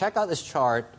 check out this chart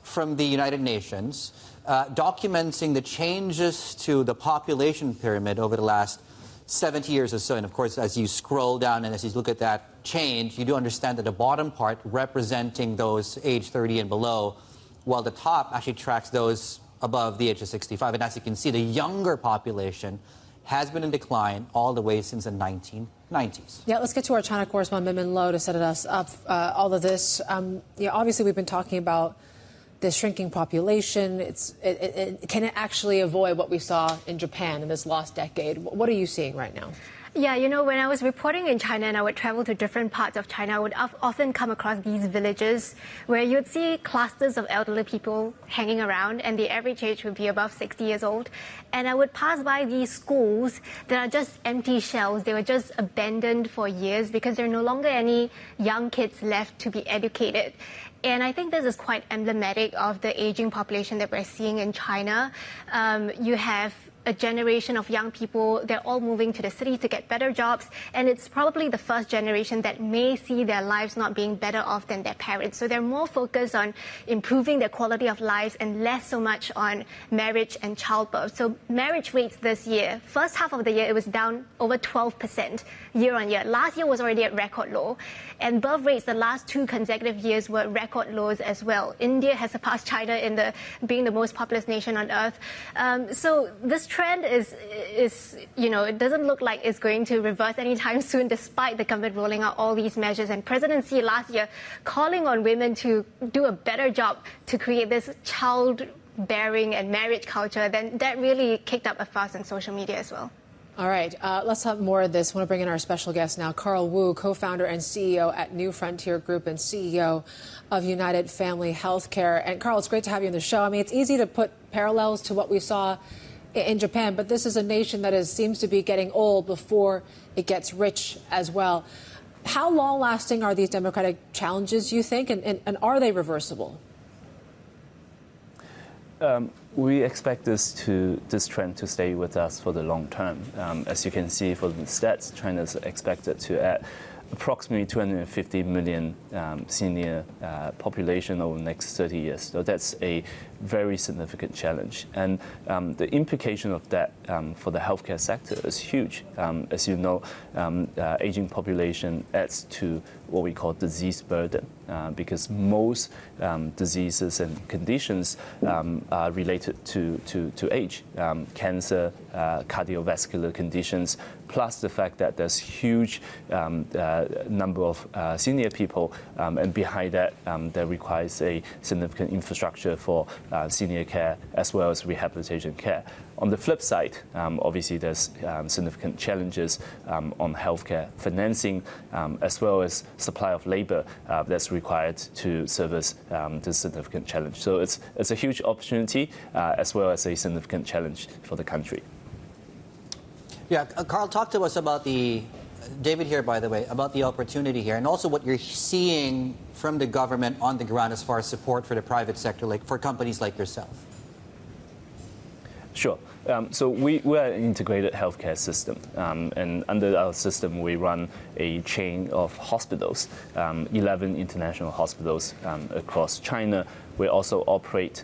from the United Nations, documenting the changes to the population pyramid over the last 70 years or so. And of course, as you scroll down and as you look at that change, you do understand that the bottom part representing those age 30 and below, while the top actually tracks those above the age of 65. And as you can see, the younger population has been in decline all the way since the 1990s. Yeah, let's get to our China correspondent, Min Lo, to set us up all of this. Obviously, we've been talking about the shrinking population. Can it actually avoid what we saw in Japan in this last decade? What are you seeing right now? Yeah, you know, when I was reporting in China and I would travel to different parts of China, I would often come across these villages where you'd see clusters of elderly people hanging around, and the average age would be above 60 years old. And I would pass by these schools that are just empty shells. They were just abandoned for years because there are no longer any young kids left to be educated. And I think this is quite emblematic of the aging population that we're seeing in China. You have a generation of young people, they're all moving to the cities to get better jobs, and it's probably the first generation that may see their lives not being better off than their parents. So they're more focused on improving their quality of lives and less so much on marriage and childbirth. So marriage rates this year, first half of the year, it was down over 12% year on year. Last year was already at record low. And birth rates the last 2 consecutive years were record lows as well. India has surpassed China in being the most populous nation on earth. So this trend is, it doesn't look like it's going to reverse anytime soon, despite the government rolling out all these measures. And President Xi last year calling on women to do a better job to create this childbearing and marriage culture, then that really kicked up a fuss on social media as well. All right, let's have more of this. I want to bring in our special guest now, Carl Wu, co-founder and CEO at New Frontier Group and CEO of United Family Healthcare. And Carl, it's great to have you on the show. I mean, it's easy to put parallels to what we saw in Japan, but this is a nation that seems to be getting old before it gets rich as well. How long-lasting are these democratic challenges, you think, and are they reversible? We expect this trend to stay with us for the long term. As you can see from the stats, China is expected to add approximately 250 million senior population over the next 30 years. So that's a very significant challenge. And the implication of that for the healthcare sector is huge. As you know, aging population adds to what we call disease burden, because most diseases and conditions are related to age. Cancer, cardiovascular conditions, plus the fact that there's huge number of senior people, and behind that, there requires a significant infrastructure for senior care as well as rehabilitation care. On the flip side, obviously there's significant challenges on healthcare financing, as well as supply of labor that's required to service this significant challenge. So it's a huge opportunity as well as a significant challenge for the country. Yeah, Carl, talk to us about David here, by the way, about the opportunity here and also what you're seeing from the government on the ground as far as support for the private sector, like for companies like yourself. Sure. So we are an integrated healthcare system, and under our system we run a chain of hospitals, 11 international hospitals across China. We also operate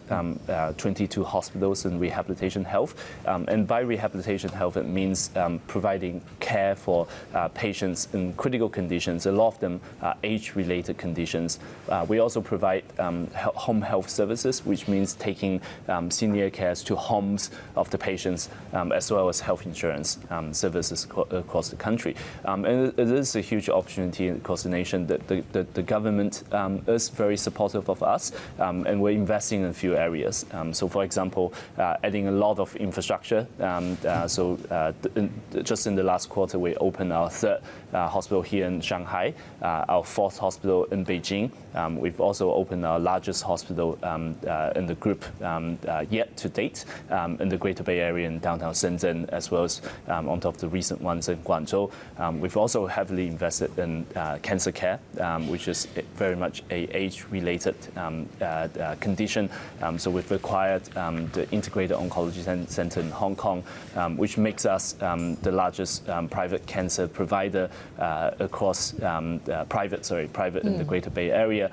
22 hospitals in rehabilitation health. And by rehabilitation health, it means providing care for patients in critical conditions. A lot of them are age-related conditions. We also provide home health services, which means taking senior cares to homes of the patients, as well as health insurance services across the country. And it is a huge opportunity across the nation. The government is very supportive of us. And we're investing in a few areas. So, for example, adding a lot of infrastructure. Just in the last quarter, we opened our 3rd hospital here in Shanghai, our 4th hospital in Beijing. We've also opened our largest hospital in the group yet to date in the Greater Bay Area in downtown Shenzhen, as well as on top of the recent ones in Guangzhou. We've also heavily invested in cancer care, which is very much a age-related condition. So we've acquired the Integrated Oncology Center in Hong Kong, which makes us the largest private cancer provider across private in the Greater Bay Area.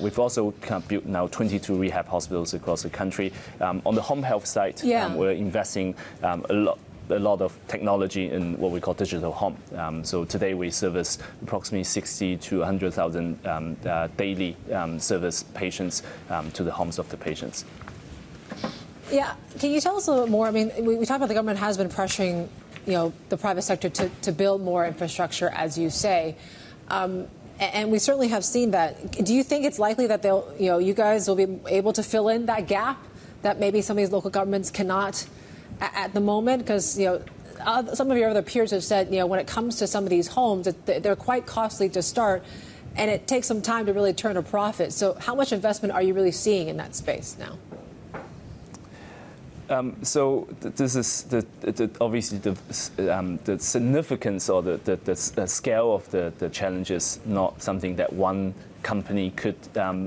We've also built now 22 rehab hospitals across the country. On the home health side, we're investing a lot of technology in what we call digital home. So today we service approximately 60 to 100,000 daily service patients to the homes of the patients. Yeah, can you tell us a little bit more? I mean, we talked about the government has been pressuring, the private sector to build more infrastructure, as you say. And we certainly have seen that. Do you think it's likely that you guys will be able to fill in that gap that maybe some of these local governments cannot at the moment? Because, some of your other peers have said, when it comes to some of these homes, they're quite costly to start, and it takes some time to really turn a profit. So how much investment are you really seeing in that space now? So this is obviously the significance or the scale of the challenge is not something that one company could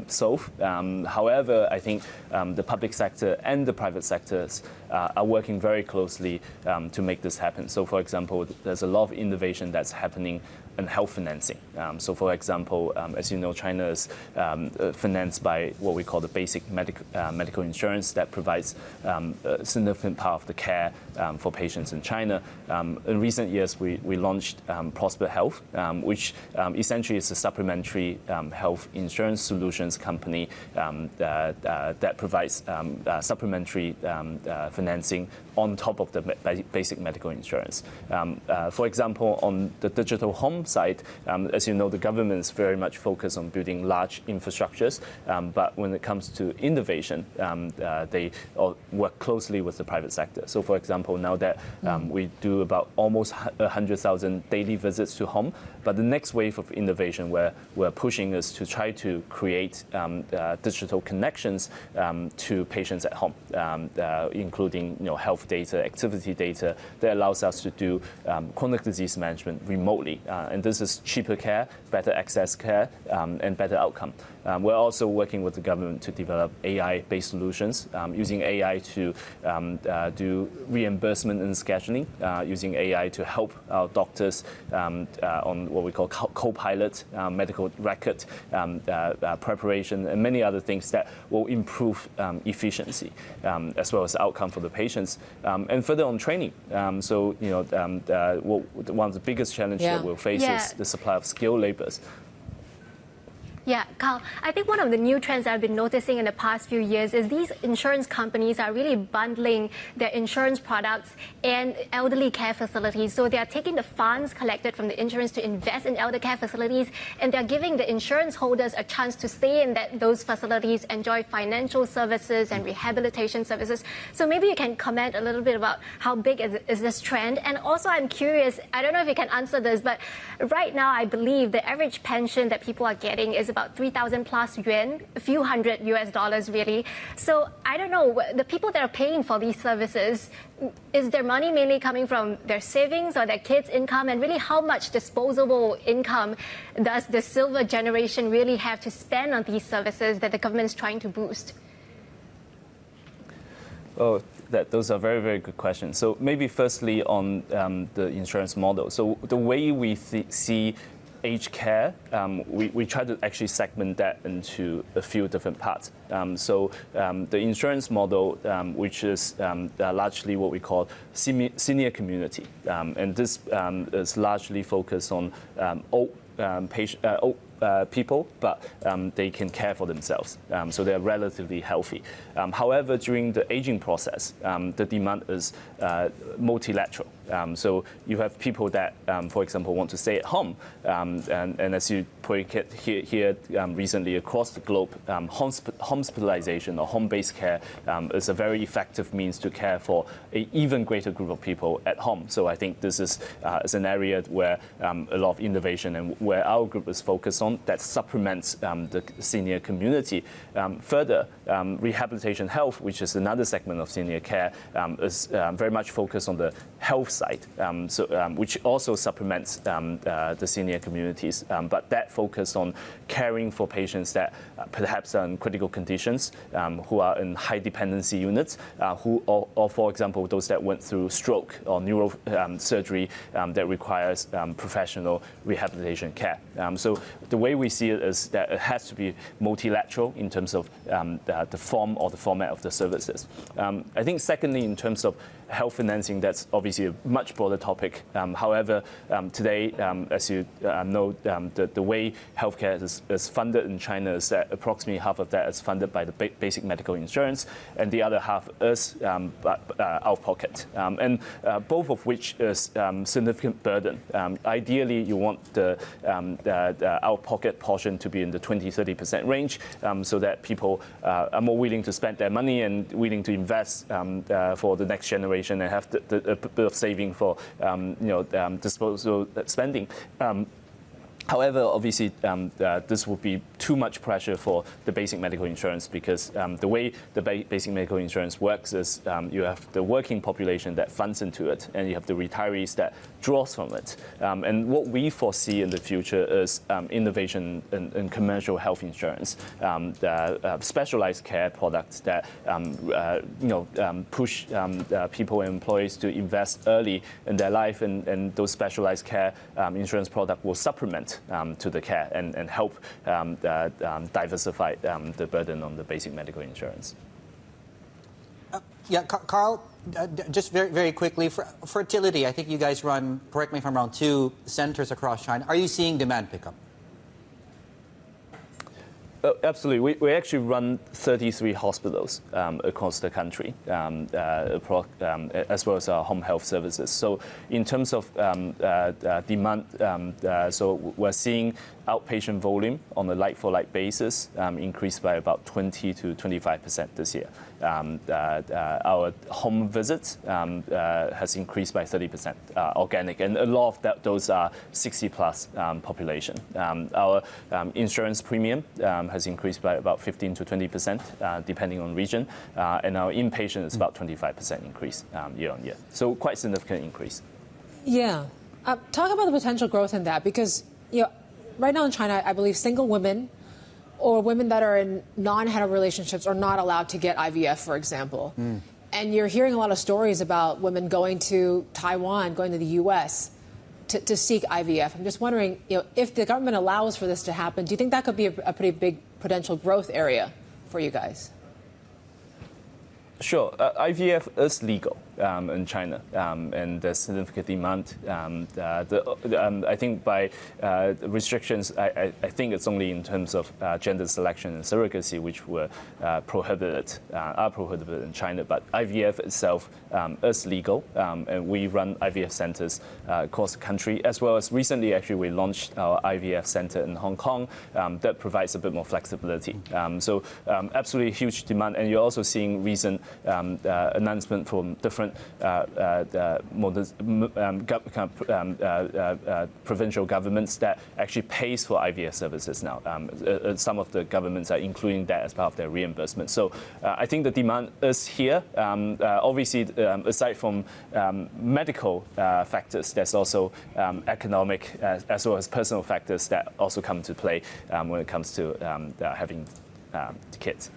solve. However, I think the public sector and the private sectors are working very closely to make this happen. So, for example, there's a lot of innovation that's happening in health financing. So, for example, as you know, China is financed by what we call the basic medical insurance that provides a significant part of the care for patients in China. In recent years, we launched Prosper Health, which essentially is a supplementary health insurance solutions company that provides supplementary financing on top of the basic medical insurance. For example, on the digital home side, as you know, the government is very much focused on building large infrastructures, but when it comes to innovation, they work closely with the private sector. So, for example, now that we do about almost 100,000 daily visits to home, but the next wave of innovation where we're pushing is to try to create digital connections to patients at home, including health data, activity data that allows us to do chronic disease management remotely. And this is cheaper care, better access care, and better outcome. We're also working with the government to develop AI-based solutions, using AI to do reimbursement and scheduling, using AI to help our doctors on what we call co-pilot, medical record preparation, and many other things that will improve efficiency as well as outcome for the patients. And further on training. So, one of the biggest challenges that we'll face is the supply of skilled laborers. Yeah, Carl, I think one of the new trends I've been noticing in the past few years is these insurance companies are really bundling their insurance products and elderly care facilities. So they are taking the funds collected from the insurance to invest in elder care facilities, and they're giving the insurance holders a chance to stay in those facilities, enjoy financial services and rehabilitation services. So maybe you can comment a little bit about how big is this trend. And also, I'm curious, I don't know if you can answer this, but right now I believe the average pension that people are getting is about 3,000 plus yuan, a few hundred US dollars really. So I don't know, the people that are paying for these services, is their money mainly coming from their savings or their kids' income? And really, how much disposable income does the silver generation really have to spend on these services that the government is trying to boost? Oh, those are very, very good questions. So maybe firstly on the insurance model. So the way we see aged care, we try to actually segment that into a few different parts. So the insurance model, which is largely what we call senior community, and this is largely focused on old people, but they can care for themselves, so they're relatively healthy. However, during the aging process, the demand is multilateral. So you have people that, for example, want to stay at home, and as you hear recently across the globe, hospitalization or home-based care is a very effective means to care for an even greater group of people at home. So I think this is an area where a lot of innovation and where our group is focused on that supplements the senior community. Further, rehabilitation health, which is another segment of senior care, is very much focused on the health side, which also supplements the senior communities. But that focus on caring for patients that perhaps are in critical conditions, who are in high dependency units, or for example, those that went through stroke or neuro surgery that requires professional rehabilitation care. So the way we see it is that it has to be multilateral in terms of the form or the format of the services. I think secondly, in terms of health financing, that's obviously a much broader topic. However, today, as you know, the way healthcare is funded in China is that approximately half of that is funded by the basic medical insurance, and the other half is out of pocket. And both of which is significant burden. Ideally, you want the out of pocket portion to be in the 20-30% range, so that people are more willing to spend their money and willing to invest for the next generation and have a bit of saving for disposable spending. However, obviously, this will be too much pressure for the basic medical insurance because the way the basic medical insurance works is you have the working population that funds into it, and you have the retirees that draws from it. And what we foresee in the future is innovation in commercial health insurance, specialized care products that push people and employees to invest early in their life, and those specialized care insurance products will supplement to the care and help diversify the burden on the basic medical insurance. Carl, just very, very quickly, for fertility, I think you guys run, correct me if I'm wrong, 2 centers across China. Are you seeing demand pick up? Absolutely. We actually run 33 hospitals across the country, as well as our home health services. So in terms of demand, so we're seeing outpatient volume on a like-for-like basis increase by about 20 to 25% this year. Our home visits has increased by 30% organic, and a lot of those are 60-plus population. Our insurance premium has increased by about 15 to 20%, depending on region, and our inpatient is about 25% increase year on year. So quite significant increase. Yeah. Talk about the potential growth in that, because right now in China, I believe single women or women that are in non-hetero relationships are not allowed to get IVF, for example. And you're hearing a lot of stories about women going to Taiwan, going to the U.S. to seek IVF. I'm just wondering, if the government allows for this to happen, do you think that could be a pretty big potential growth area for you guys? Sure. IVF is legal in China, and there's significant demand. I think by restrictions, I think it's only in terms of gender selection and surrogacy, which were are prohibited in China. But IVF itself is legal, and we run IVF centers across the country, as well as recently, actually, we launched our IVF center in Hong Kong that provides a bit more flexibility. So absolutely huge demand, and you're also seeing recent announcement from different provincial governments that actually pays for IVF services now. Some of the governments are including that as part of their reimbursement. So I think the demand is here. Obviously, aside from medical factors, there's also economic as well as personal factors that also come to play when it comes to having kids.